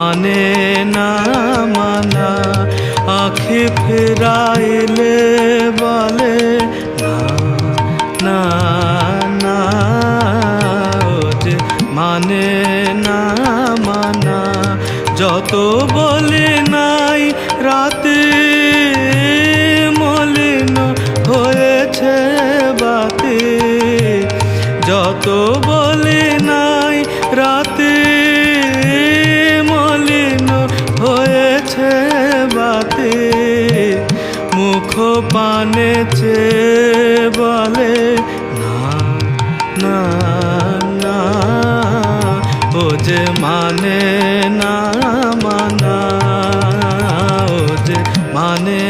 মানে না মানা আঁখি ফিরাইলে বলে না না না, ও যে মানে না মানা। যত বলি নাই রাতে মলিন হয়েছে বাতি, যত বলি নাই রাতে হয়েছে বাতি, মুখ পানে চেয়ে বলে না না না, ও যে মানে না মানা, ও যে মানে